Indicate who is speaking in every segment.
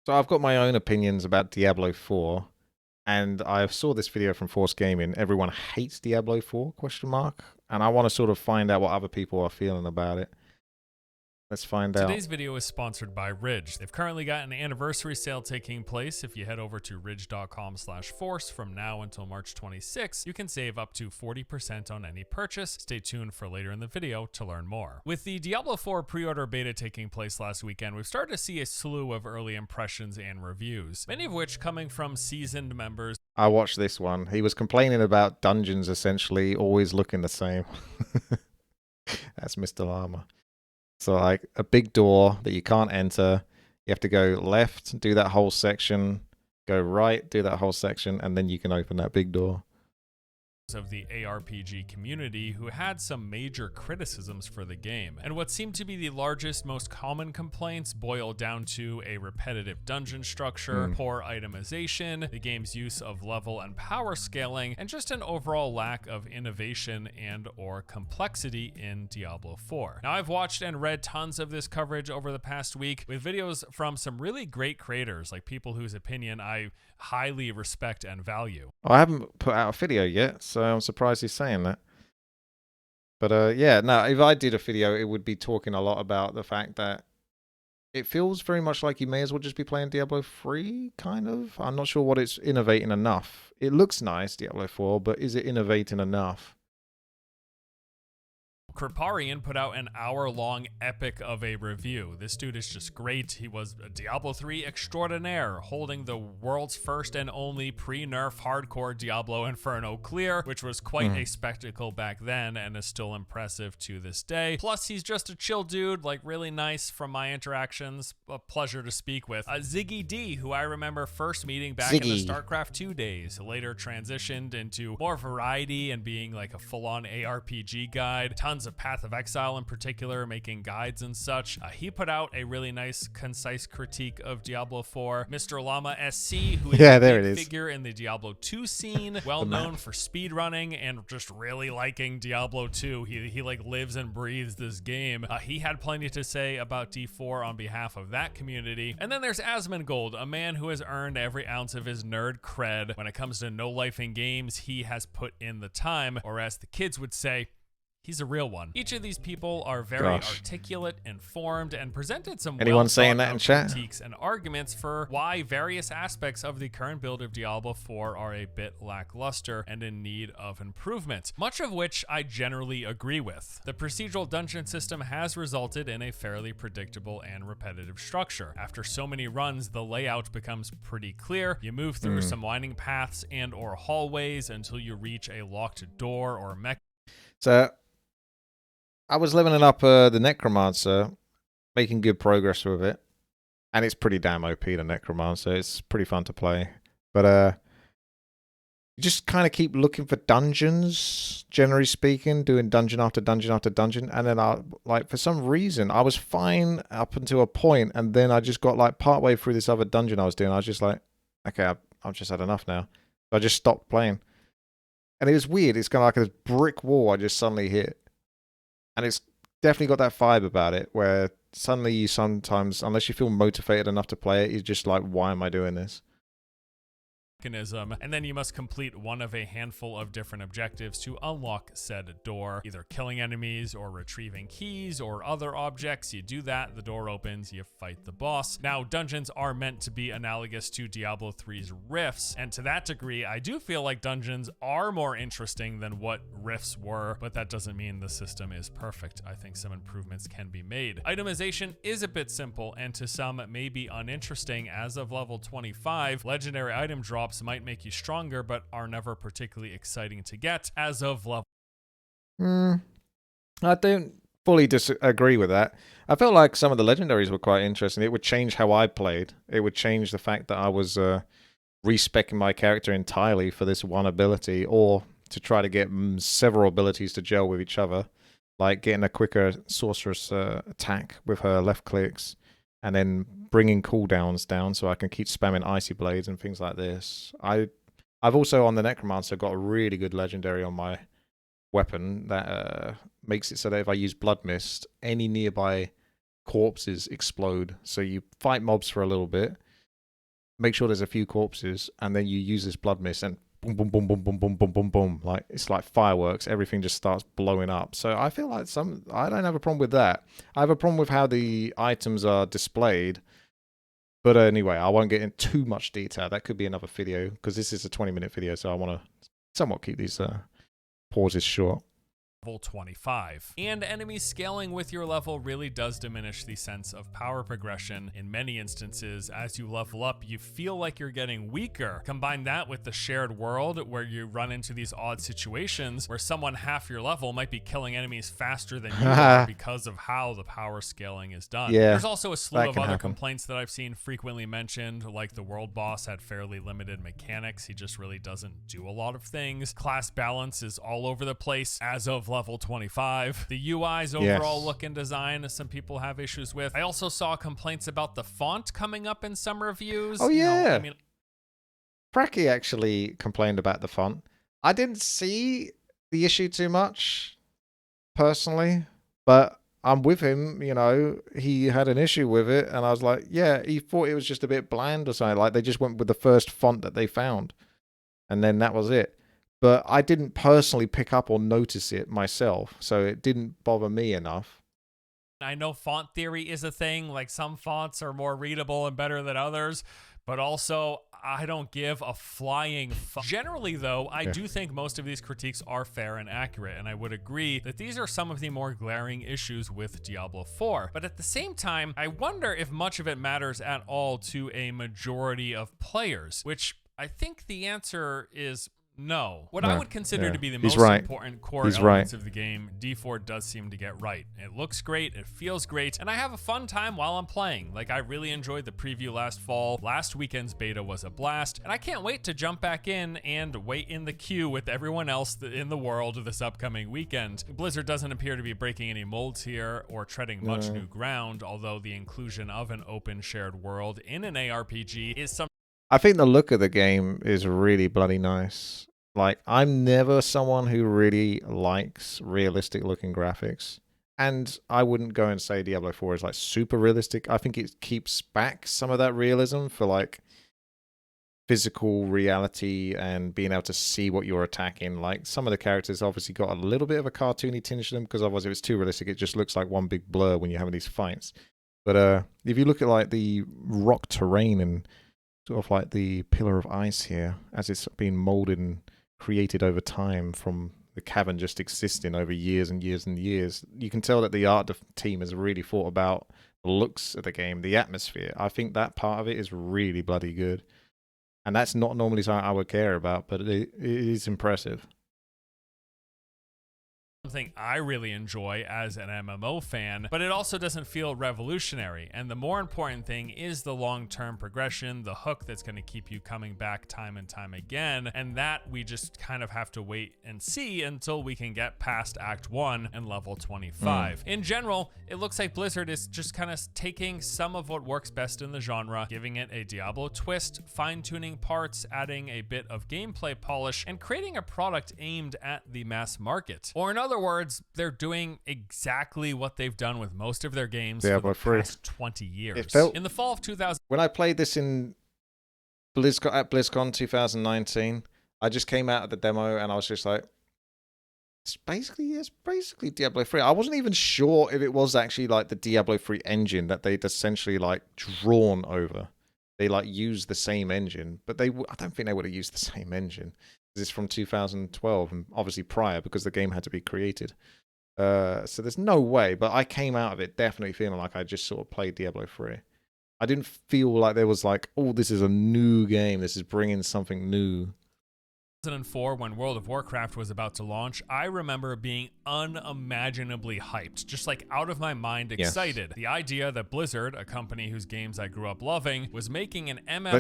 Speaker 1: So I've got my own opinions about Diablo 4, and I saw this video from Force Gaming. Everyone hates Diablo 4, question mark. And I want to sort of find out what other people are feeling about it. Let's find out.
Speaker 2: Today's video is sponsored by Ridge. They've currently got an anniversary sale taking place. If you head over to ridge.com/force from now until March 26, you can save up to 40% on any purchase. Stay tuned for later in the video to learn more. With the Diablo 4 pre-order beta taking place last weekend, we've started to see a slew of early impressions and reviews, many of which coming from seasoned members.
Speaker 1: I watched this one. He was complaining about dungeons essentially always looking the same. That's Mr. Llama. So like a big door that you can't enter. You have to go left, do that whole section, go right, do that whole section, and then you can open that big door.
Speaker 2: Of the ARPG community who had some major criticisms for the game. And what seemed to be the largest, most common complaints boiled down to a repetitive dungeon structure, poor itemization, the game's use of level and power scaling, and just an overall lack of innovation and or complexity in Diablo 4. Now, I've watched and read tons of this coverage over the past week with videos from some really great creators, like people whose opinion I highly respect and value.
Speaker 1: I haven't put out a video yet, so I'm surprised he's saying that. But yeah, no, if I did a video, it would be talking a lot about the fact that it feels very much like you may as well just be playing Diablo 3, kind of. I'm not sure what it's innovating enough. It looks nice, Diablo 4, but is it innovating enough?
Speaker 2: Kriparian put out an hour-long epic of a review. This dude is just great. He was a Diablo 3 extraordinaire, holding the world's first and only pre-nerf hardcore Diablo Inferno clear, which was quite a spectacle back then and is still impressive to this day. Plus, he's just a chill dude, like really nice from my interactions. A pleasure to speak with. Ziggy D, who I remember first meeting back in the StarCraft 2 days, later transitioned into more variety and being like a full-on ARPG guide. Tons of Path of Exile in particular, making guides and such. He put out a really nice, concise critique of Diablo 4. Mr. Llama SC, who is a big figure in the Diablo 2 scene, well known for speedrunning and just really liking Diablo 2. He like lives and breathes this game. He had plenty to say about D4 on behalf of that community. And then there's Asmongold, a man who has earned every ounce of his nerd cred. When it comes to no life in games, he has put in the time, or as the kids would say, he's a real one. Each of these people are very articulate, informed, and presented some critiques and arguments for why various aspects of the current build of Diablo 4 are a bit lackluster and in need of improvement, much of which I generally agree with. The procedural dungeon system has resulted in a fairly predictable and repetitive structure. After so many runs, the layout becomes pretty clear. You move through some winding paths and or hallways until you reach a locked door or mechanism.
Speaker 1: So I was leveling up the Necromancer, making good progress with it. And it's pretty damn OP, the Necromancer. It's pretty fun to play. But you just kind of keep looking for dungeons, generally speaking, doing dungeon after dungeon after dungeon. And then, like, for some reason, I was fine up until a point, and then I just got, like, partway through this other dungeon I was doing. I was just like, okay, I've just had enough now. So I just stopped playing. And it was weird. It's kind of like a brick wall I just suddenly hit. And it's definitely got that vibe about it where suddenly you sometimes, unless you feel motivated enough to play it, you're just like, why am I doing this?
Speaker 2: And then you must complete one of a handful of different objectives to unlock said door, either killing enemies or retrieving keys or other objects. You do that, the door opens, you fight the boss. Now, dungeons are meant to be analogous to Diablo 3's rifts, and to that degree, I do feel like dungeons are more interesting than what rifts were, but that doesn't mean the system is perfect. I think some improvements can be made. Itemization is a bit simple, and to some may be uninteresting. As of level 25, legendary item drops might make you stronger, but are never particularly exciting to get as of level.
Speaker 1: I don't fully disagree with that. I felt like some of the legendaries were quite interesting. It would change how I played. It would change the fact that I was respecing my character entirely for this one ability, or to try to get several abilities to gel with each other, like getting a quicker sorceress attack with her left clicks, and then bringing cooldowns down so I can keep spamming icy blades and things like this. I've also, on the Necromancer, got a really good legendary on my weapon that makes it so that if I use Blood Mist, any nearby corpses explode. So you fight mobs for a little bit, make sure there's a few corpses, and then you use this blood mist and boom, boom, boom, boom, boom, boom, boom, boom, boom. Like, it's like fireworks. Everything just starts blowing up. So I feel like I don't have a problem with that. I have a problem with how the items are displayed. But anyway, I won't get in too much detail. That could be another video, because this is a 20-minute video, so I want to somewhat keep these pauses short.
Speaker 2: Level 25. And enemy scaling with your level really does diminish the sense of power progression. In many instances, as you level up, you feel like you're getting weaker. Combine that with the shared world, where you run into these odd situations where someone half your level might be killing enemies faster than you are because of how the power scaling is done.
Speaker 1: Yeah,
Speaker 2: there's also a slew of other
Speaker 1: happen.
Speaker 2: complaints that I've seen frequently mentioned, like the world boss had fairly limited mechanics. He just really doesn't do a lot of things. Class balance is all over the place as of level 25. The UI's overall look and design, some people have issues with. I also saw complaints about the font coming up in some reviews.
Speaker 1: Oh, yeah.
Speaker 2: You know, I mean,
Speaker 1: Pracky actually complained about the font. I didn't see the issue too much, personally, but I'm with him. You know, he had an issue with it, and I was like, yeah, he thought it was just a bit bland or something. Like, they just went with the first font that they found, and then that was it. But I didn't personally pick up or notice it myself, so it didn't bother me enough.
Speaker 2: I know font theory is a thing, like some fonts are more readable and better than others, but also I don't give a flying fuck. Generally, though, I do think most of these critiques are fair and accurate, and I would agree that these are some of the more glaring issues with Diablo 4. But at the same time, I wonder if much of it matters at all to a majority of players, which I think the answer is no. What I would consider to be the most important core elements of the game, D4 does seem to get right. It looks great, it feels great, and I have a fun time while I'm playing. Like, I really enjoyed the preview last fall. Last weekend's beta was a blast, and I can't wait to jump back in and wait in the queue with everyone else in the world this upcoming weekend. Blizzard doesn't appear to be breaking any molds here or treading much new ground, although the inclusion of an open shared world in an ARPG is something.
Speaker 1: I think the look of the game is really bloody nice. Like, I'm never someone who really likes realistic looking graphics. And I wouldn't go and say Diablo 4 is like super realistic. I think it keeps back some of that realism for like physical reality and being able to see what you're attacking. Like, some of the characters obviously got a little bit of a cartoony tinge to them, because otherwise if it's too realistic, it just looks like one big blur when you're having these fights. But if you look at like the rock terrain and sort of like the pillar of ice here, as it's being molded and created over time from the cavern just existing over years and years and years, you can tell that the art team has really thought about the looks of the game, the atmosphere. I think that part of it is really bloody good. And that's not normally something I would care about, but it is impressive.
Speaker 2: Something I really enjoy as an MMO fan, but it also doesn't feel revolutionary. And the more important thing is the long-term progression, the hook that's going to keep you coming back time and time again. And that we just kind of have to wait and see until we can get past Act 1 and level 25. In general, it looks like Blizzard is just kind of taking some of what works best in the genre, giving it a Diablo twist, fine-tuning parts, adding a bit of gameplay polish, and creating a product aimed at the mass market. Or in other words, they're doing exactly what they've done with most of their games for the past 20 years. In the fall of 2000,
Speaker 1: when I played this in at BlizzCon 2019, I just came out of the demo and I was just like, it's basically Diablo 3. I wasn't even sure if it was actually like the Diablo 3 engine that they'd essentially like drawn over. They like used the same engine, but I don't think they would have used the same engine. This is from 2012 and obviously prior, because the game had to be created. So there's no way, but I came out of it definitely feeling like I just sort of played Diablo 3. I didn't feel like there was like, oh, this is a new game. This is bringing something new.
Speaker 2: 2004, when World of Warcraft was about to launch, I remember being unimaginably hyped, just like out of my mind excited. Yes. The idea that Blizzard, a company whose games I grew up loving, was making an MMO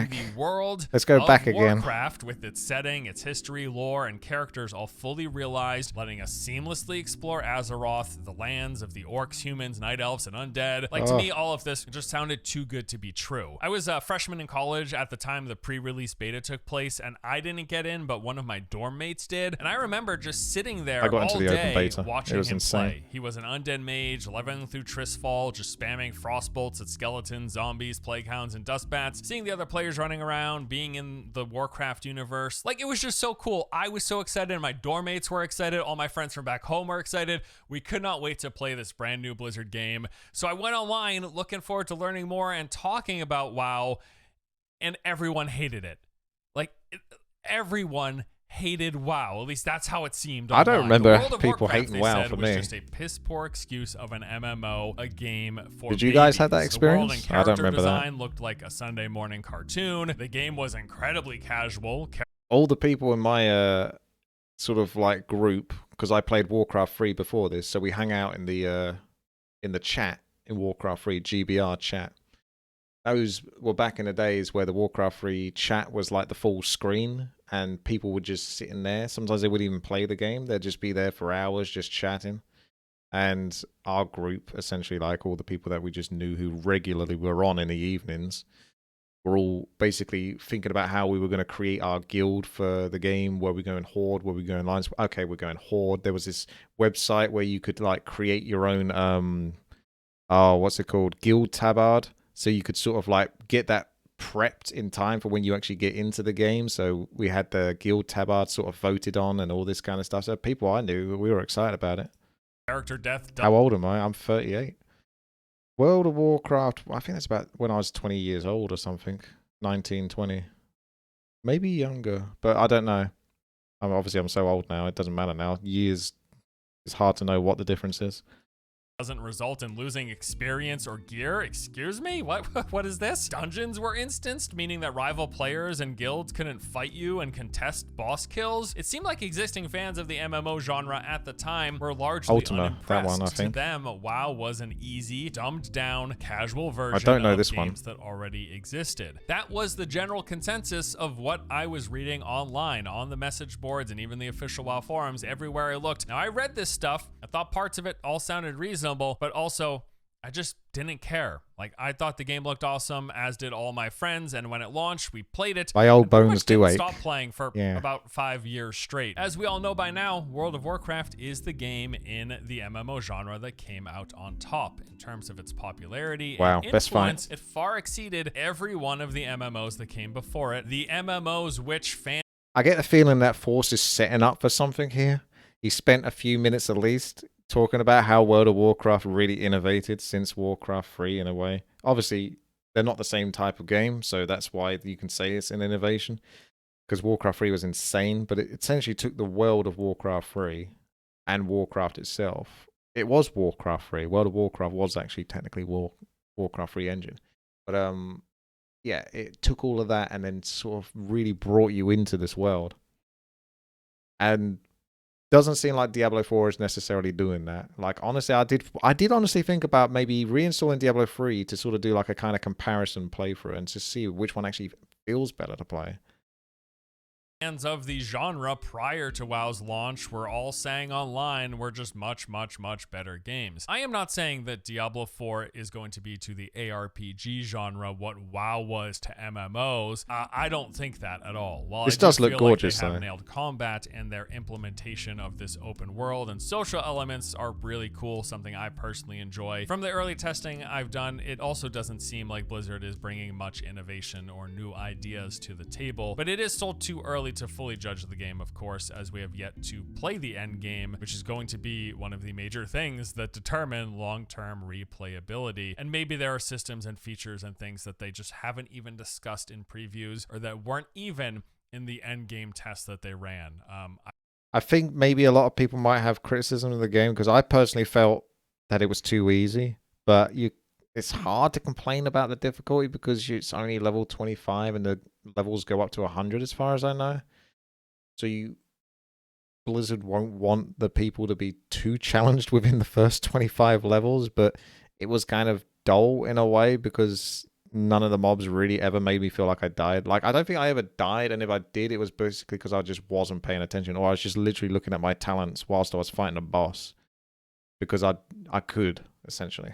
Speaker 2: in the world of Warcraft with its setting, its history, lore, and characters all fully realized, letting us seamlessly explore Azeroth, the lands of the orcs, humans, night elves, and undead. Like, to me, all of this just sounded too good to be true. I was a freshman in college at the time the pre-release beta took place, and I didn't get get in, but one of my dorm mates did. And I remember just sitting there
Speaker 1: I got
Speaker 2: all
Speaker 1: into the open
Speaker 2: day
Speaker 1: beta.
Speaker 2: watching
Speaker 1: It was
Speaker 2: him
Speaker 1: insane.
Speaker 2: play. He was an undead mage, leveling through Tristfall, just spamming frostbolts at skeletons, zombies, plague hounds, and dust bats. Seeing the other players running around, being in the Warcraft universe, like, it was just so cool. I was so excited. My dorm mates were excited. All my friends from back home were excited. We could not wait to play this brand new Blizzard game. So I went online looking forward to learning more and talking about WoW, and everyone hated it. Like, everyone hated WoW. At least that's how it seemed online.
Speaker 1: I don't remember
Speaker 2: The World of
Speaker 1: people
Speaker 2: Warcraft,
Speaker 1: hating
Speaker 2: they
Speaker 1: WoW
Speaker 2: said,
Speaker 1: for
Speaker 2: was
Speaker 1: me.
Speaker 2: just a piss poor excuse of an MMO, a game for
Speaker 1: Did you guys have that
Speaker 2: babies. The world and
Speaker 1: experience? I don't
Speaker 2: character
Speaker 1: remember that.
Speaker 2: design looked like a Sunday morning cartoon. The game was incredibly casual.
Speaker 1: All the people in my sort of like group, because I played Warcraft 3 before this, so we hang out in the chat in Warcraft 3 GBR chat. Those were back in the days where the Warcraft 3 chat was like the full screen, and people would just sit in there. Sometimes they wouldn't even play the game. They'd just be there for hours just chatting. And our group, essentially like all the people that we just knew who regularly were on in the evenings, were all basically thinking about how we were going to create our guild for the game. Were we going Horde? Were we going Alliance? Okay, we're going Horde. There was this website where you could like create your own, what's it called? Guild Tabard. So you could sort of like get that prepped in time for when you actually get into the game. So we had the Guild Tabard sort of voted on and all this kind of stuff. So people I knew, we were excited about it.
Speaker 2: Character death.
Speaker 1: How old am I? I'm 38. World of Warcraft, I think that's about when I was 20 years old or something. 19, 20. Maybe younger, but I don't know. I'm so old now, it doesn't matter now. Years, it's hard to know what the difference is.
Speaker 2: Doesn't result in losing experience or gear. Excuse me? What is this? Dungeons were instanced, meaning that rival players and guilds couldn't fight you and contest boss kills. It seemed like existing fans of the MMO genre at the time were largely
Speaker 1: Ultima,
Speaker 2: unimpressed.
Speaker 1: that one, I think.
Speaker 2: To them, WoW was an easy, dumbed down, casual version
Speaker 1: I don't know
Speaker 2: of
Speaker 1: this
Speaker 2: games
Speaker 1: one.
Speaker 2: that already existed. That was the general consensus of what I was reading online, on the message boards, and even the official WoW forums, everywhere I looked. Now, I read this stuff. I thought parts of it all sounded reasonable, but also I just didn't care. Like, I thought the game looked awesome, as did all my friends, and when it launched, we played it.
Speaker 1: My old
Speaker 2: and pretty
Speaker 1: bones
Speaker 2: much
Speaker 1: do
Speaker 2: didn't
Speaker 1: ache.
Speaker 2: stop playing for about 5 years straight. As we all know by now, World of Warcraft is the game in the MMO genre that came out on top. In terms of its popularity and influence, it far exceeded every one of the MMOs that came before it. The MMOs which fans...
Speaker 1: I get the feeling that Force is setting up for something here. He spent a few minutes at least talking about how World of Warcraft really innovated since Warcraft 3 in a way. Obviously, they're not the same type of game, so that's why you can say it's an innovation. Because Warcraft 3 was insane, but it essentially took the world of Warcraft 3 and Warcraft itself. It was Warcraft 3. World of Warcraft was actually technically Warcraft 3 engine. But yeah, it took all of that and then sort of really brought you into this world. And doesn't seem like Diablo 4 is necessarily doing that. Like, honestly, I did honestly think about maybe reinstalling Diablo 3 to sort of do like a kind of comparison playthrough and to see which one actually feels better to play.
Speaker 2: Fans of the genre prior to WoW's launch were all saying online were just much, much, much better games. I am not saying that Diablo 4 is going to be to the ARPG genre what WoW was to MMOs. I don't think that at all. While
Speaker 1: This
Speaker 2: I
Speaker 1: does look
Speaker 2: feel
Speaker 1: gorgeous,
Speaker 2: like they
Speaker 1: though.
Speaker 2: have nailed combat, and their implementation of this open world and social elements are really cool, something I personally enjoy. From the early testing I've done, it also doesn't seem like Blizzard is bringing much innovation or new ideas to the table, but it is still too early to fully judge the game, of course, as we have yet to play the end game, which is going to be one of the major things that determine long-term replayability. And maybe there are systems and features and things that they just haven't even discussed in previews, or that weren't even in the end game tests that they ran.
Speaker 1: I think maybe a lot of people might have criticism of the game because I personally felt that it was too easy, but it's hard to complain about the difficulty because it's only level 25 and the levels go up to 100 as far as I know. So Blizzard won't want the people to be too challenged within the first 25 levels, but it was kind of dull in a way because none of the mobs really ever made me feel like I died. Like, I don't think I ever died, and if I did, it was basically because I just wasn't paying attention, or I was just literally looking at my talents whilst I was fighting a boss because I could, essentially.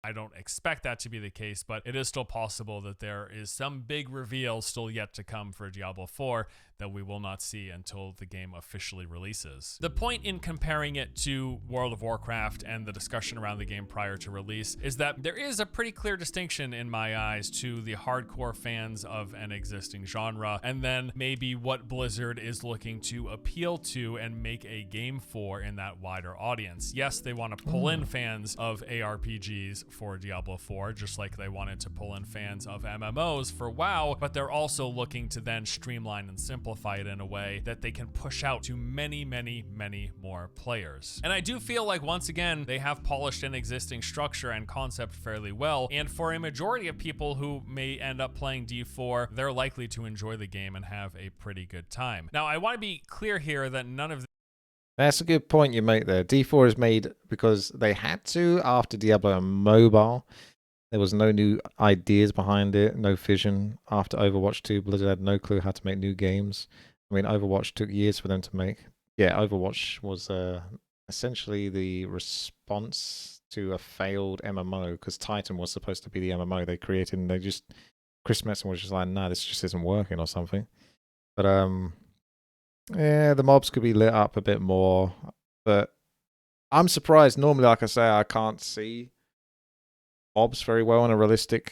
Speaker 2: I don't expect that to be the case, but it is still possible that there is some big reveal still yet to come for Diablo 4 that we will not see until the game officially releases. The point in comparing it to World of Warcraft and the discussion around the game prior to release is that there is a pretty clear distinction in my eyes to the hardcore fans of an existing genre, and then maybe what Blizzard is looking to appeal to and make a game for in that wider audience. Yes, they want to pull in fans of ARPGs for Diablo 4, just like they wanted to pull in fans of MMOs for WoW, but they're also looking to then streamline and simplify it in a way that they can push out to many, many, many more players. And I do feel like, once again, they have polished an existing structure and concept fairly well, and for a majority of people who may end up playing D4, they're likely to enjoy the game and have a pretty good time. Now, I want to be clear here that none of
Speaker 1: That's a good point you make there. D4 is made because they had to after Diablo Mobile. There was no new ideas behind it, no vision. After Overwatch 2, Blizzard had no clue how to make new games. I mean, Overwatch took years for them to make. Yeah, Overwatch was essentially the response to a failed MMO, because Titan was supposed to be the MMO they created, and Chris Metzen was just like, nah, this just isn't working or something. But yeah, the mobs could be lit up a bit more. But I'm surprised. Normally, like I say, I can't see mobs very well in a realistic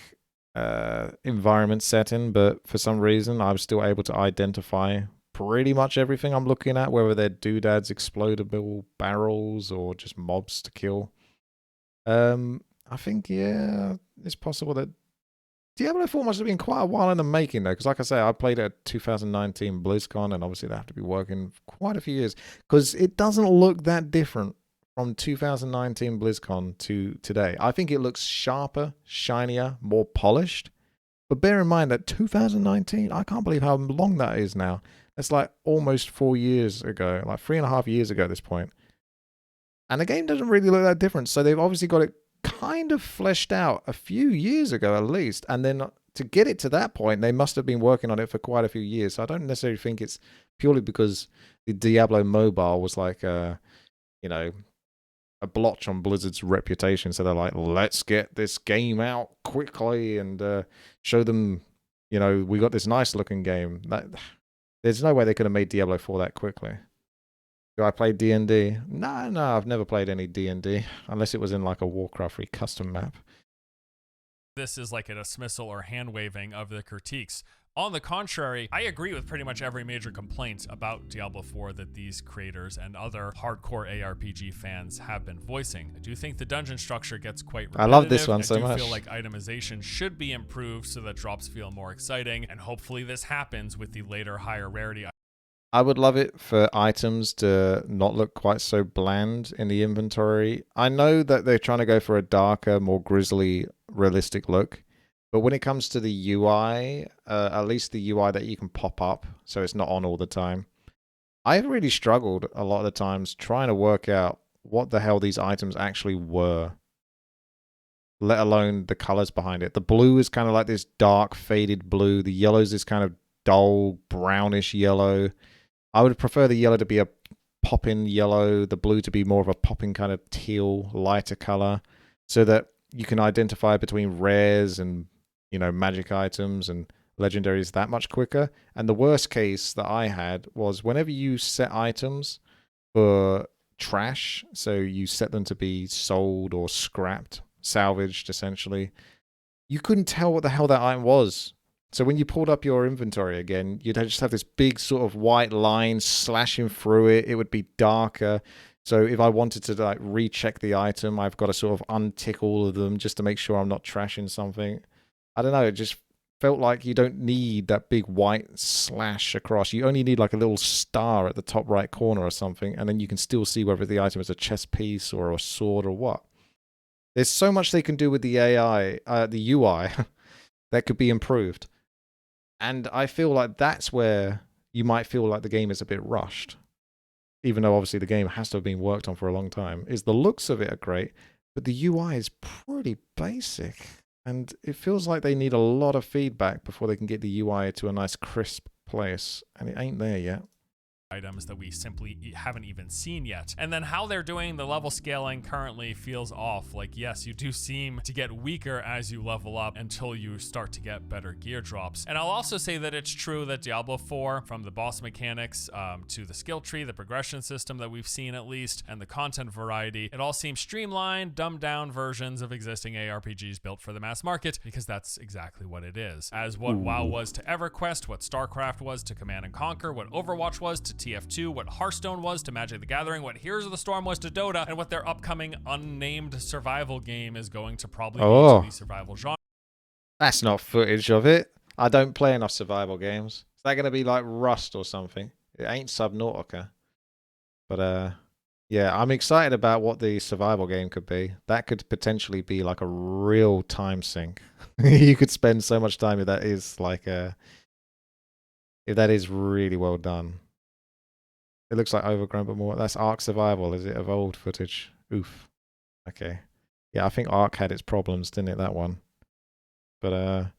Speaker 1: environment setting, but for some reason I'm still able to identify pretty much everything I'm looking at, whether they're doodads, explodable barrels, or just mobs to kill. I think, yeah, it's possible that Diablo 4 must have been quite a while in the making, though, because like I say, I played it at 2019 BlizzCon, and obviously they have to be working quite a few years, because it doesn't look that different from 2019 BlizzCon to today. I think it looks sharper, shinier, more polished. But bear in mind that 2019, I can't believe how long that is now. That's like almost 4 years ago, like 3.5 years ago at this point. And the game doesn't really look that different. So they've obviously got it kind of fleshed out a few years ago at least. And then to get it to that point, they must have been working on it for quite a few years. So I don't necessarily think it's purely because the Diablo Mobile was like, a blotch on Blizzard's reputation. So they're like, let's get this game out quickly and show them, we got this nice looking game. There's no way they could have made Diablo 4 that quickly. Do I play D&D? No, I've never played any D&D, unless it was in like a Warcraft 3 custom map.
Speaker 2: this is like a dismissal or hand-waving of the critiques. On the contrary, I agree with pretty much every major complaint about Diablo 4 that these creators and other hardcore ARPG fans have been voicing. I do think the dungeon structure gets quite repetitive.
Speaker 1: I love this one so much.
Speaker 2: I do feel like itemization should be improved so that drops feel more exciting, and hopefully this happens with the later higher rarity.
Speaker 1: I would love it for items to not look quite so bland in the inventory. I know that they're trying to go for a darker, more grisly, realistic look. But when it comes to the UI, at least the UI that you can pop up, so it's not on all the time, I've really struggled a lot of the times trying to work out what the hell these items actually were, let alone the colors behind it. The blue is kind of like this dark, faded blue. The yellow is this kind of dull, brownish yellow. I would prefer the yellow to be a popping yellow, the blue to be more of a popping kind of teal, lighter color, so that you can identify between rares and magic items and legendaries that much quicker. And the worst case that I had was whenever you set items for trash, so you set them to be sold or scrapped, salvaged essentially, you couldn't tell what the hell that item was. So when you pulled up your inventory again, you'd just have this big sort of white line slashing through it. It would be darker. So if I wanted to like recheck the item, I've got to sort of untick all of them just to make sure I'm not trashing something. I don't know, it just felt like you don't need that big white slash across. You only need like a little star at the top right corner or something, and then you can still see whether the item is a chest piece or a sword or what. There's so much they can do with the AI, the UI, that could be improved. And I feel like that's where you might feel like the game is a bit rushed. Even though obviously the game has to have been worked on for a long time, is the looks of it are great, but the UI is pretty basic. And it feels like they need a lot of feedback before they can get the UI to a nice crisp place. And it ain't there yet.
Speaker 2: items that we simply haven't even seen yet. And then how they're doing the level scaling currently feels off. Like, yes, you do seem to get weaker as you level up until you start to get better gear drops. And I'll also say that it's true that Diablo 4, from the boss mechanics to the skill tree, the progression system that we've seen at least, and the content variety, it all seems streamlined, dumbed down versions of existing ARPGs built for the mass market, because that's exactly what it is. As what WoW was to EverQuest, what StarCraft was to Command and Conquer, what Overwatch was to TF2, what Hearthstone was to Magic the Gathering, what Heroes of the Storm was to Dota, and what their upcoming unnamed survival game is going to probably be to the survival genre.
Speaker 1: That's not footage of it. I don't play enough survival games. Is that going to be like Rust or something? It ain't Subnautica. But yeah, I'm excited about what the survival game could be. That could potentially be like a real time sink. You could spend so much time if that is like if that is really well done. It looks like Overgrown, but more. That's Ark Survival. Is it evolved footage? Oof. Okay. Yeah, I think Ark had its problems, didn't it? That one. But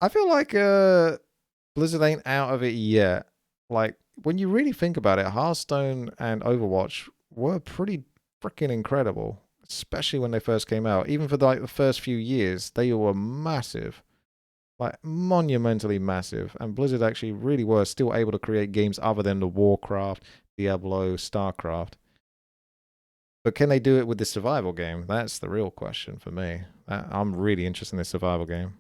Speaker 1: I feel like Blizzard ain't out of it yet. Like, when you really think about it, Hearthstone and Overwatch were pretty freaking incredible, especially when they first came out. Even for like the first few years, they were massive. Like, monumentally massive. And Blizzard actually really were still able to create games other than the Warcraft, Diablo, StarCraft. But can they do it with the survival game? That's the real question for me. I'm really interested in this survival game.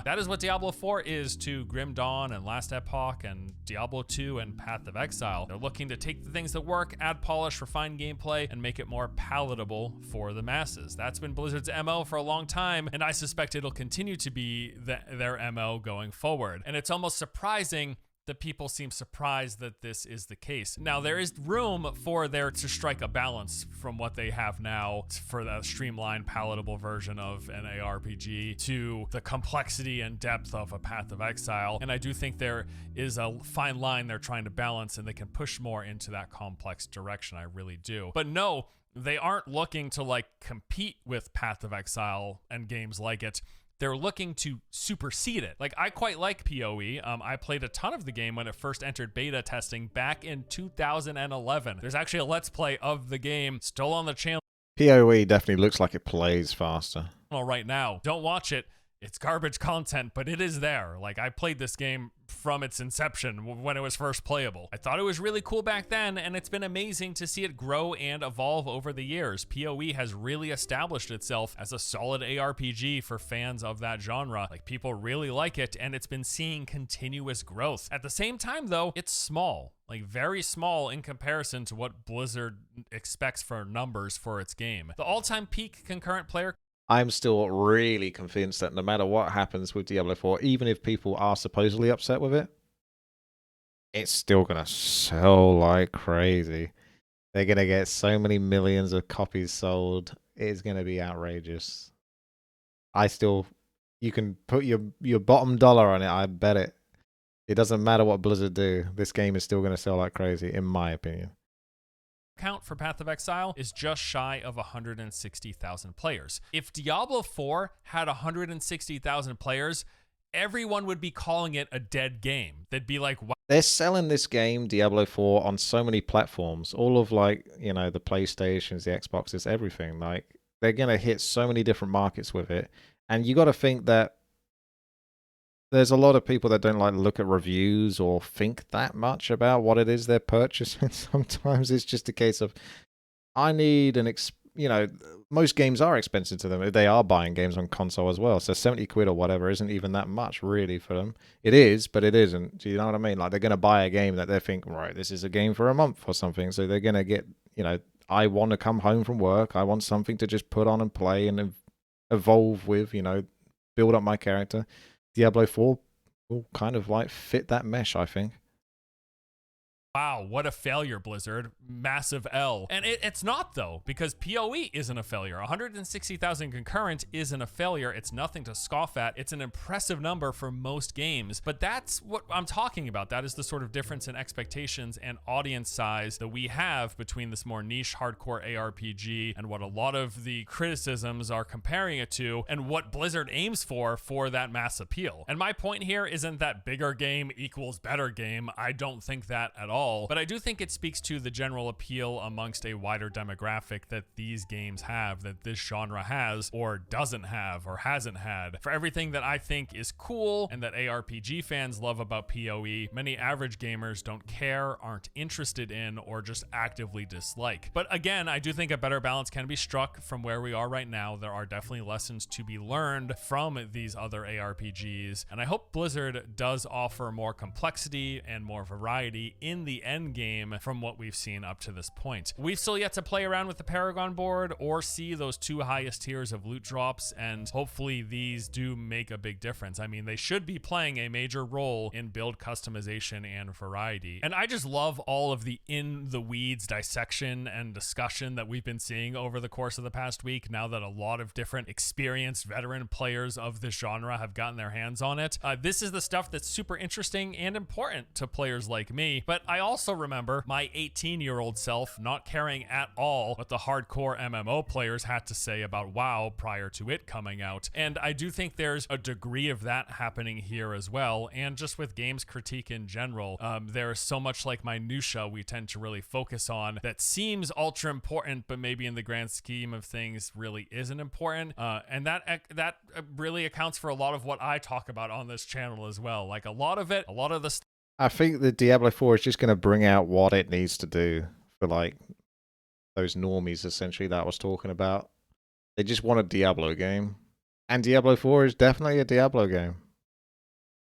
Speaker 2: That is what Diablo 4 is to Grim Dawn and Last Epoch and Diablo 2 and Path of Exile. They're looking to take the things that work, add polish, refine gameplay, and make it more palatable for the masses. That's been Blizzard's MO for a long time, and I suspect it'll continue to be their MO going forward. And it's almost surprising that people seem surprised that this is the case. Now, there is room for there to strike a balance from what they have now for the streamlined, palatable version of an ARPG to the complexity and depth of a Path of Exile. And I do think there is a fine line they're trying to balance, and they can push more into that complex direction. I really do. But no, they aren't looking to like compete with Path of Exile and games like it. They're looking to supersede it. Like, I quite like PoE. I played a ton of the game when it first entered beta testing back in 2011. There's actually a Let's Play of the game still on the channel.
Speaker 1: PoE definitely looks like it plays faster.
Speaker 2: Right now. Don't watch it. It's garbage content, but it is there. Like, I played this game from its inception when it was first playable. I thought it was really cool back then, and it's been amazing to see it grow and evolve over the years. PoE has really established itself as a solid ARPG for fans of that genre. Like, people really like it, and it's been seeing continuous growth. At the same time, though, it's small. Like, very small in comparison to what Blizzard expects for numbers for its game. The all-time peak concurrent player...
Speaker 1: I'm still really convinced that no matter what happens with Diablo 4, even if people are supposedly upset with it, it's still going to sell like crazy. They're going to get so many millions of copies sold. It's going to be outrageous. You can put your bottom dollar on it. I bet it. It doesn't matter what Blizzard do. This game is still going to sell like crazy, in my opinion.
Speaker 2: Count for Path of Exile is just shy of 160,000 players. If Diablo 4 had 160,000 players, everyone would be calling it a dead game. They'd be like, wow.
Speaker 1: They're selling this game, Diablo 4, on so many platforms. All of, like, you know, the PlayStations, the Xboxes, everything. Like, they're going to hit so many different markets with it. And you got to think that there's a lot of people that don't like look at reviews or think that much about what it is they're purchasing. Sometimes it's just a case of, I need most games are expensive to them if they are buying games on console as well. So 70 quid or whatever isn't even that much really for them. It is, but it isn't. Do you know what I mean? Like, they're going to buy a game that they think, right, this is a game for a month or something. So they're going to get, I want to come home from work. I want something to just put on and play and evolve with, build up my character. Diablo 4 will kind of like fit that mesh, I think.
Speaker 2: Wow, what a failure, Blizzard. Massive L. And it's not, though, because PoE isn't a failure. 160,000 concurrent isn't a failure. It's nothing to scoff at. It's an impressive number for most games. But that's what I'm talking about. That is the sort of difference in expectations and audience size that we have between this more niche hardcore ARPG and what a lot of the criticisms are comparing it to, and what Blizzard aims for that mass appeal. And my point here isn't that bigger game equals better game. I don't think that at all. But I do think it speaks to the general appeal amongst a wider demographic that these games have, that this genre has, or doesn't have, or hasn't had. For everything that I think is cool and that ARPG fans love about PoE, many average gamers don't care, aren't interested in, or just actively dislike. But again, I do think a better balance can be struck from where we are right now. There are definitely lessons to be learned from these other ARPGs, and I hope Blizzard does offer more complexity and more variety in the end game from what we've seen up to this point. We've still yet to play around with the Paragon board or see those 2 highest tiers of loot drops, and hopefully these do make a big difference. I mean, they should be playing a major role in build customization and variety. And I just love all of the in the weeds dissection and discussion that we've been seeing over the course of the past week, now that a lot of different experienced veteran players of this genre have gotten their hands on it. This is the stuff that's super interesting and important to players like me, but I also remember my 18-year-old self not caring at all what the hardcore MMO players had to say about WoW prior to it coming out. And I do think there's a degree of that happening here as well. And just with games critique in general, there's so much like minutia we tend to really focus on that seems ultra important, but maybe in the grand scheme of things really isn't important. And that really accounts for a lot of what I talk about on this channel as well. Like a lot of the
Speaker 1: I think the Diablo 4 is just going to bring out what it needs to do for like those normies essentially that I was talking about. They just want a Diablo game. And Diablo 4 is definitely a Diablo game.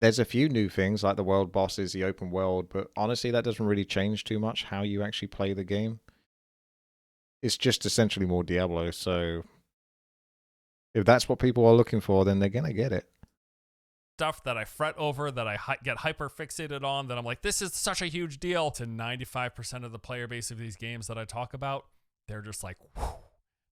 Speaker 1: There's a few new things like the world bosses, the open world, but honestly that doesn't really change too much how you actually play the game. It's just essentially more Diablo, so if that's what people are looking for, then they're going to get it.
Speaker 2: Stuff that I fret over, that I get hyper fixated on, that I'm like, this is such a huge deal. To 95% of the player base of these games that I talk about, they're just like, whew.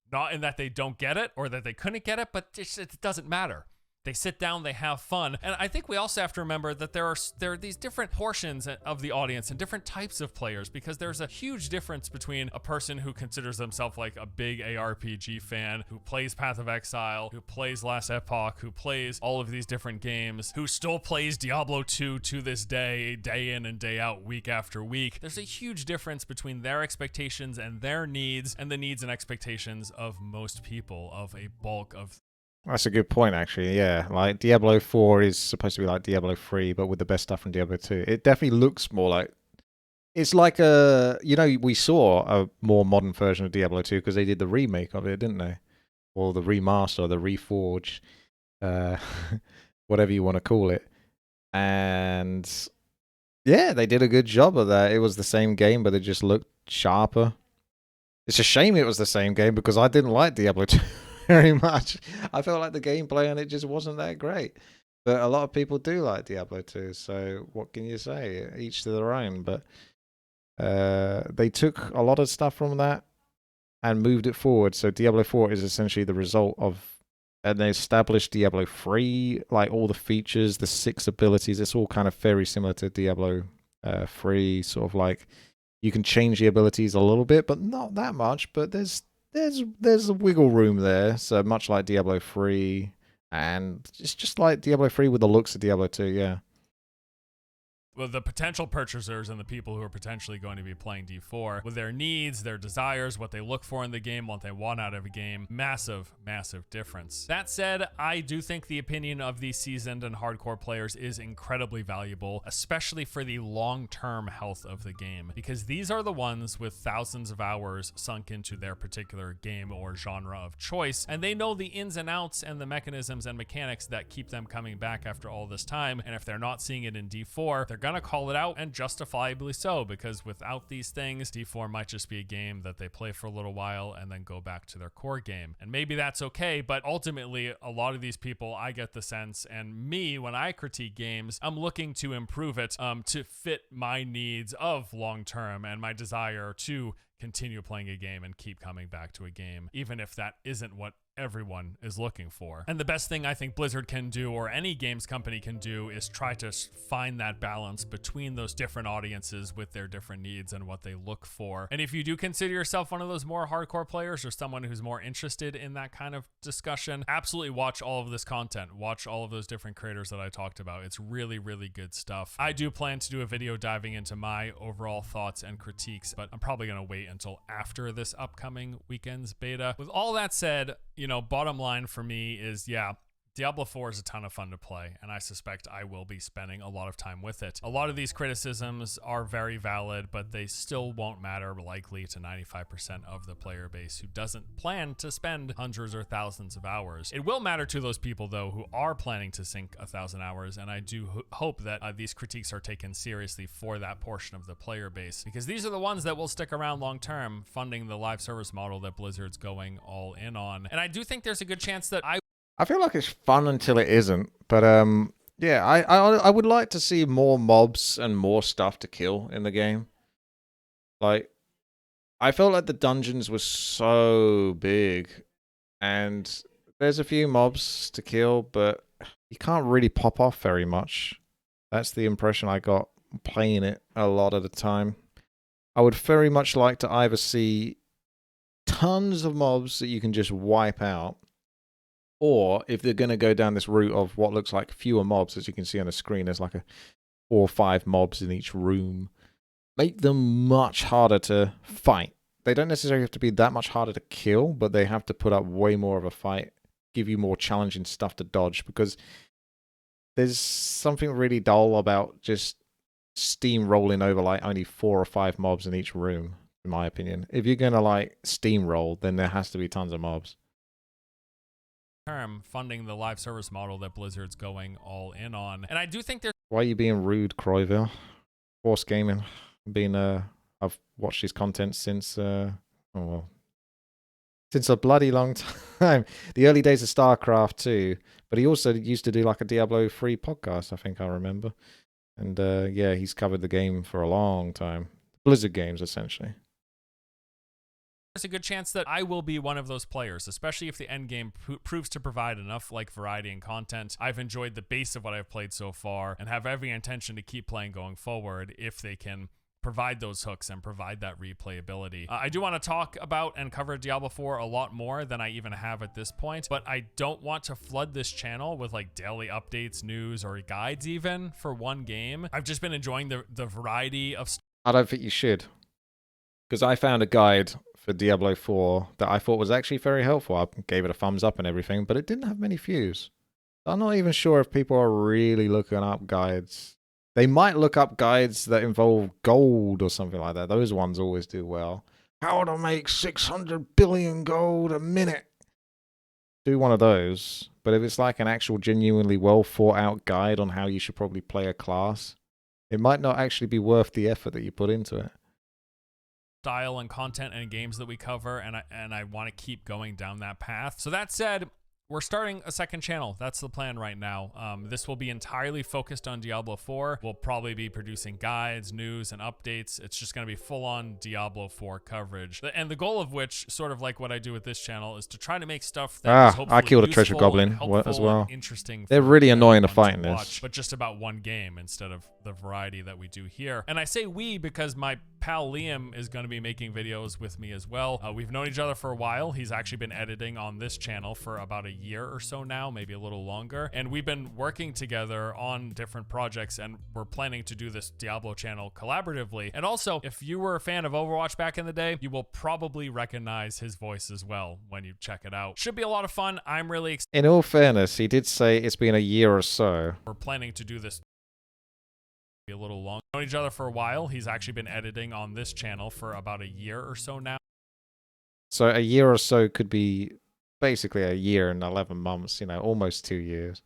Speaker 2: Not in that they don't get it or that they couldn't get it, but it doesn't matter. They sit down, they have fun. And I think we also have to remember that there are these different portions of the audience and different types of players, because there's a huge difference between a person who considers themselves like a big ARPG fan, who plays Path of Exile, who plays Last Epoch, who plays all of these different games, who still plays Diablo 2 to this day in and day out, week after week. There's a huge difference between their expectations and their needs and the needs and expectations of most people, of a bulk of.
Speaker 1: That's a good point, actually. Yeah, like Diablo 4 is supposed to be like Diablo 3, but with the best stuff from Diablo 2. It definitely looks more like... It's like a... You know, we saw a more modern version of Diablo 2 because they did the remake of it, didn't they? Or the remaster, the reforge, whatever you want to call it. And yeah, they did a good job of that. It was the same game, but it just looked sharper. It's a shame it was the same game because I didn't like Diablo 2. Very much. I felt like the gameplay on it just wasn't that great. But a lot of people do like Diablo 2, so what can you say? Each to their own. But they took a lot of stuff from that and moved it forward. So Diablo 4 is essentially the result of an established Diablo 3, like all the features, the 6 abilities. It's all kind of very similar to Diablo 3, sort of like you can change the abilities a little bit, but not that much. But there's a wiggle room there, so much like Diablo 3, and it's just like Diablo 3 with the looks of Diablo 2, yeah.
Speaker 2: Well, the potential purchasers and the people who are potentially going to be playing D4, with their needs, their desires, what they look for in the game, what they want out of a game, massive, massive difference. That said, I do think the opinion of these seasoned and hardcore players is incredibly valuable, especially for the long-term health of the game, because these are the ones with thousands of hours sunk into their particular game or genre of choice, and they know the ins and outs and the mechanisms and mechanics that keep them coming back after all this time, and if they're not seeing it in D4, they're gonna call it out, and justifiably so, because without these things, D4 might just be a game that they play for a little while and then go back to their core game. And maybe that's okay, but ultimately, a lot of these people, I get the sense, and me, when I critique games, I'm looking to improve it to fit my needs of long-term and my desire to continue playing a game and keep coming back to a game, even if that isn't what everyone is looking for. And the best thing I think Blizzard can do, or any games company can do, is try to find that balance between those different audiences with their different needs and what they look for. And if you do consider yourself one of those more hardcore players or someone who's more interested in that kind of discussion, absolutely watch all of this content. Watch all of those different creators that I talked about. It's really, really good stuff. I do plan to do a video diving into my overall thoughts and critiques, but I'm probably going to wait until after this upcoming weekend's beta. With all that said, bottom line for me is, yeah, Diablo 4 is a ton of fun to play, and I suspect I will be spending a lot of time with it. A lot of these criticisms are very valid, but they still won't matter likely to 95% of the player base who doesn't plan to spend hundreds or thousands of hours. It will matter to those people, though, who are planning to sink 1,000 hours, and I do hope that these critiques are taken seriously for that portion of the player base, because these are the ones that will stick around long term, funding the live service model that Blizzard's going all in on. And I do think there's a good chance that
Speaker 1: I feel like it's fun until it isn't, but yeah, I would like to see more mobs and more stuff to kill in the game. Like, I felt like the dungeons were so big, and there's a few mobs to kill, but you can't really pop off very much. That's the impression I got playing it a lot of the time. I would very much like to either see tons of mobs that you can just wipe out, or if they're going to go down this route of what looks like fewer mobs, as you can see on the screen, there's like 4 or 5 mobs in each room, make them much harder to fight. They don't necessarily have to be that much harder to kill, but they have to put up way more of a fight, give you more challenging stuff to dodge, because there's something really dull about just steamrolling over like only 4 or 5 mobs in each room, in my opinion. If you're going to like steamroll, then there has to be tons of mobs.
Speaker 2: Term, funding the live service model that Blizzard's going all in on. And I do think there's...
Speaker 1: Why are you being rude, Croyville? Force Gaming. I've watched his content since, since a bloody long time. The early days of StarCraft too. But he also used to do like a Diablo 3 podcast, I think I remember. And yeah, he's covered the game for a long time. Blizzard games, essentially.
Speaker 2: There's a good chance that I will be one of those players, especially if the end game proves to provide enough variety and content. I've enjoyed the base of what I've played so far and have every intention to keep playing going forward if they can provide those hooks and provide that replayability. I do want to talk about and cover Diablo 4 a lot more than I even have at this point, but I don't want to flood this channel with daily updates, news, or guides even for one game. I've just been enjoying the variety of stuff.
Speaker 1: I don't think you should, because I found a guide for Diablo 4 that I thought was actually very helpful. I gave it a thumbs up and everything, but it didn't have many views. I'm not even sure if people are really looking up guides. They might look up guides that involve gold or something like that. Those ones always do well. How to make 600 billion gold a minute. Do one of those. But if it's like an actual genuinely well thought out guide on how you should probably play a class, it might not actually be worth the effort that you put into it.
Speaker 2: Style and content and games that we cover, and I want to keep going down that path. So that said, we're starting a second channel. That's the plan right now. This will be entirely focused on Diablo 4. We'll probably be producing guides, news, and updates. It's just going to be full-on Diablo 4 coverage. And the goal of which, sort of like what I do with this channel, is to try to make stuff that is hopefully
Speaker 1: I killed a treasure
Speaker 2: useful
Speaker 1: goblin
Speaker 2: and helpful
Speaker 1: as well.
Speaker 2: and interesting.
Speaker 1: They're really annoying to fight in this.
Speaker 2: But just about one game instead of the variety that we do here. And I say we because my pal Liam is going to be making videos with me as well. We've known each other for a while. He's actually been editing on this channel for about a year or so now, maybe a little longer. And we've been working together on different projects, and we're planning to do this Diablo channel collaboratively. And also, if you were a fan of Overwatch back in the day, you will probably recognize his voice as well when you check it out. Should be a lot of fun. I'm really excited.
Speaker 1: In all fairness, he did say it's been a year or so.
Speaker 2: We're planning to do this a little long. Known each other for a while. He's actually been editing on this channel for about a year or so now.
Speaker 1: So a year or so could be basically a year and 11 months, almost 2 years.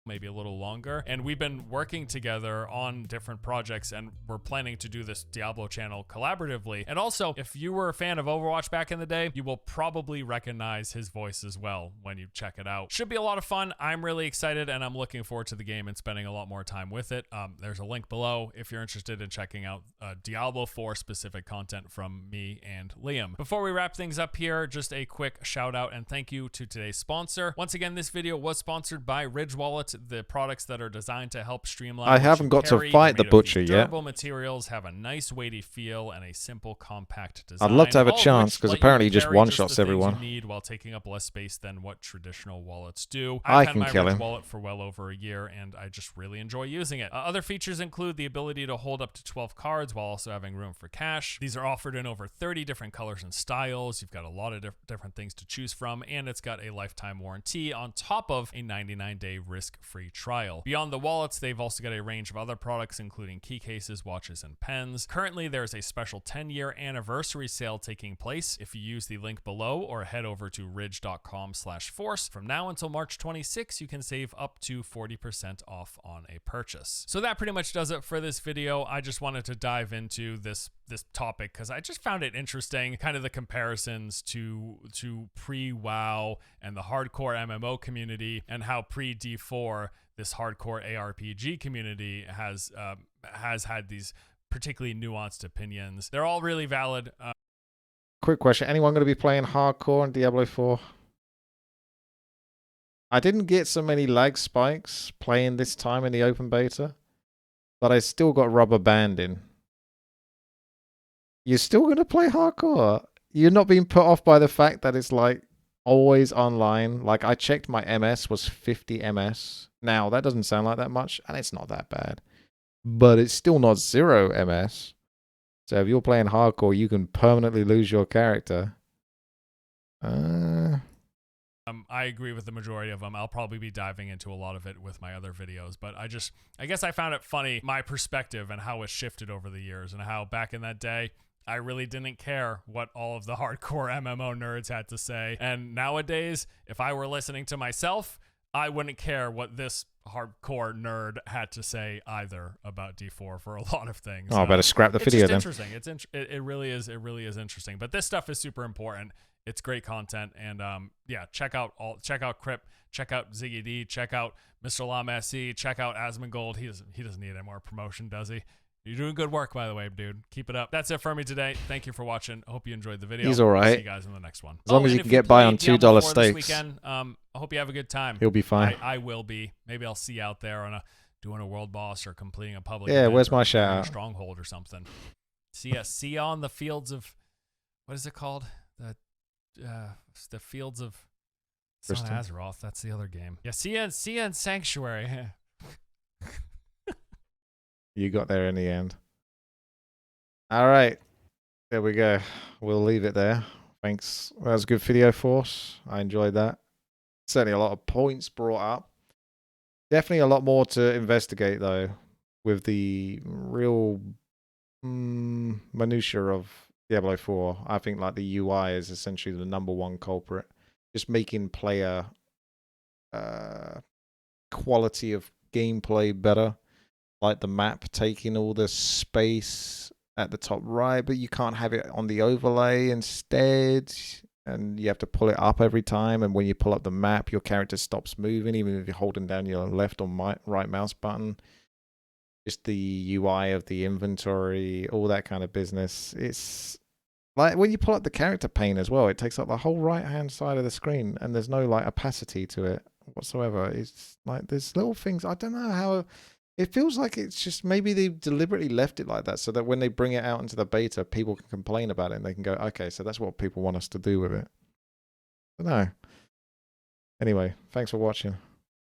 Speaker 2: maybe a little longer. And we've been working together on different projects, and we're planning to do this Diablo channel collaboratively. And also, if you were a fan of Overwatch back in the day, you will probably recognize his voice as well when you check it out. Should be a lot of fun. I'm really excited, and I'm looking forward to the game and spending a lot more time with it. There's a link below if you're interested in checking out Diablo 4 specific content from me and Liam. Before we wrap things up here, just a quick shout out and thank you to today's sponsor. Once again, this video was sponsored by Ridge Wallet, the products that are designed to help streamline.
Speaker 1: I haven't got to fight the butcher yet.
Speaker 2: Durable materials, have a nice weighty feel and a simple compact design.
Speaker 1: I'd love to have a chance because apparently he just one-shots everyone.
Speaker 2: You need while taking up less space than what traditional wallets do.
Speaker 1: I
Speaker 2: I've
Speaker 1: can
Speaker 2: had my
Speaker 1: kill
Speaker 2: Ridge
Speaker 1: him.
Speaker 2: wallet for well over a year, and I just really enjoy using it. Other features include the ability to hold up to 12 cards while also having room for cash. These are offered in over 30 different colors and styles. You've got a lot of different things to choose from, and it's got a lifetime warranty on top of a 99-day risk-free trial. Beyond the wallets, they've also got a range of other products, including key cases, watches, and pens. Currently, there's a special 10-year anniversary sale taking place. If you use the link below or head over to ridge.com/force, from now until March 26, you can save up to 40% off on a purchase. So that pretty much does it for this video. I just wanted to dive into this topic because I just found it interesting, kind of the comparisons to pre-WoW and the hardcore MMO community, and how pre-D4 this hardcore ARPG community has had these particularly nuanced opinions. They're all really valid.
Speaker 1: Quick question. Anyone going to be playing hardcore in Diablo 4? I didn't get so many lag spikes playing this time in the open beta, but I still got rubber banding. You're still going to play hardcore? You're not being put off by the fact that it's like always online? Like I checked, my MS was 50 MS. Now that doesn't sound like that much, and it's not that bad, but it's still not 0 MS. So if you're playing hardcore, you can permanently lose your character.
Speaker 2: I agree with the majority of them. I'll probably be diving into a lot of it with my other videos, but I guess I found it funny, my perspective and how it shifted over the years, and how back in that day, I really didn't care what all of the hardcore MMO nerds had to say. And nowadays, if I were listening to myself, I wouldn't care what this hardcore nerd had to say either about D4 for a lot of things.
Speaker 1: Oh, I better scrap the video then.
Speaker 2: It's interesting. It really is interesting. But this stuff is super important. It's great content, and yeah, check out Crip, check out Ziggy D, check out Mr. Lam SE, check out Asmongold. He doesn't need any more promotion, does he? You're doing good work, by the way, dude. Keep it up. That's it for me today. Thank you for watching. I hope you enjoyed the video.
Speaker 1: He's all right.
Speaker 2: See you guys in the next one.
Speaker 1: As long as you can get by on $2 steaks.
Speaker 2: Weekend, I hope you have a good time.
Speaker 1: He'll be fine.
Speaker 2: I will be. Maybe I'll see you out there on doing a world boss or completing a public
Speaker 1: Yeah,
Speaker 2: event,
Speaker 1: where's my
Speaker 2: or
Speaker 1: shout
Speaker 2: a
Speaker 1: out?
Speaker 2: stronghold or something. See ya on the fields of, what is it called? The fields of Son Azeroth. That's the other game. Yeah, see ya in Sanctuary.
Speaker 1: You got there in the end. All right. There we go. We'll leave it there. Thanks. That was a good video, Force. I enjoyed that. Certainly a lot of points brought up. Definitely a lot more to investigate, though, with the real minutiae of Diablo 4. I think like the UI is essentially the #1 culprit. Just making player quality of gameplay better. Like the map taking all the space at the top right, but you can't have it on the overlay instead. And you have to pull it up every time. And when you pull up the map, your character stops moving, even if you're holding down your left or right mouse button. Just the UI of the inventory, all that kind of business. It's like when you pull up the character pane as well, it takes up the whole right-hand side of the screen, and there's no like opacity to it whatsoever. It's like there's little things. I don't know how. It feels like it's just maybe they deliberately left it like that so that when they bring it out into the beta, people can complain about it and they can go, okay, so that's what people want us to do with it. I don't know. Anyway, thanks for watching.